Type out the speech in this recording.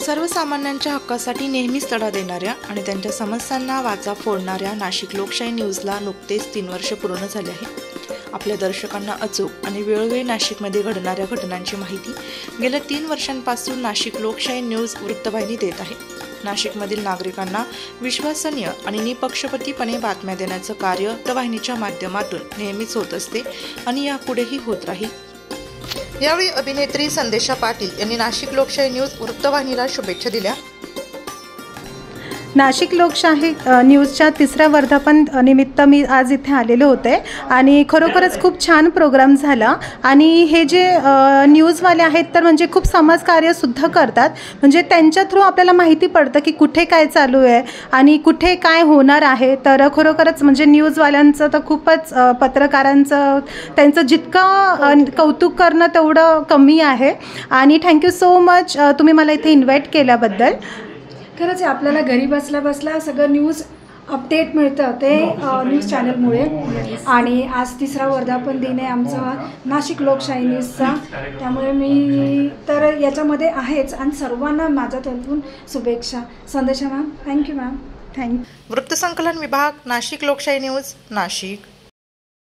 सर्वसामान्यांच्या हक्कासाठी नेहमीच लढा देणाऱ्या आणि त्यांच्या समस्यांना वाचा फोडणाऱ्या नाशिक लोकशाही न्यूजला नुकतेच 3 वर्ष पूर्ण झाले आहे। आपल्या दर्शकांना अचूक आणि वेळोवेळी नाशिकमध्ये घडणाऱ्या घटनांची माहिती गेल्या 3 वर्षांपासून नाशिक लोकशाही न्यूज वृत्तवाहिनी देत आहे। नाशिकमधील नागरिकांना विश्वसनीय आणि निपक्षपातीपणे बातम्या देण्याचं कार्य वृत्तवाहिनीच्या माध्यमातून नेहमीच होत असते आणि यापुढेही होत राहील। यावेळी अभिनेत्री संदेशा पाटील यांनी नाशिक लोकशाही न्यूज वृत्तवाहिनीला शुभेच्छा दिल्या। नाशिक लोकशाही न्यूजच्या 3ऱ्या वर्धापन निमित्त मी आज इथे आलेले होते आणि खरोखरच खूप छान प्रोग्राम झाला आणि हे जे न्यूजवाले आहेत तर म्हणजे खूप समाजकार्य सुद्धा करतात। म्हणजे त्यांच्या थ्रू आपल्याला माहिती पडतं की कुठे काय चालू आहे आणि कुठे काय होणार आहे। तर खरोखरच म्हणजे न्यूजवाल्यांचं तर खूपच पत्रकारांचं त्यांचं जितकं कौतुक करणं तेवढं कमी आहे आणि थँक्यू सो मच तुम्ही मला इथे इन्व्हाइट केल्याबद्दल। खरंच आपल्याला घरी बसल्या बसल्या सगळं न्यूज अपडेट मिळतं ते न्यूज चॅनलमुळे आणि आज 3रा वर्धापन दिन आहे आमचा नाशिक लोकशाही न्यूजचा, त्यामुळे मी तर याच्यामध्ये आहेच आणि सर्वांना माझ्या तर्फून शुभेच्छा। संदेशा मॅम, थँक्यू मॅम, थँक्यू। वृत्तसंकलन विभाग, नाशिक लोकशाही न्यूज, नाशिक।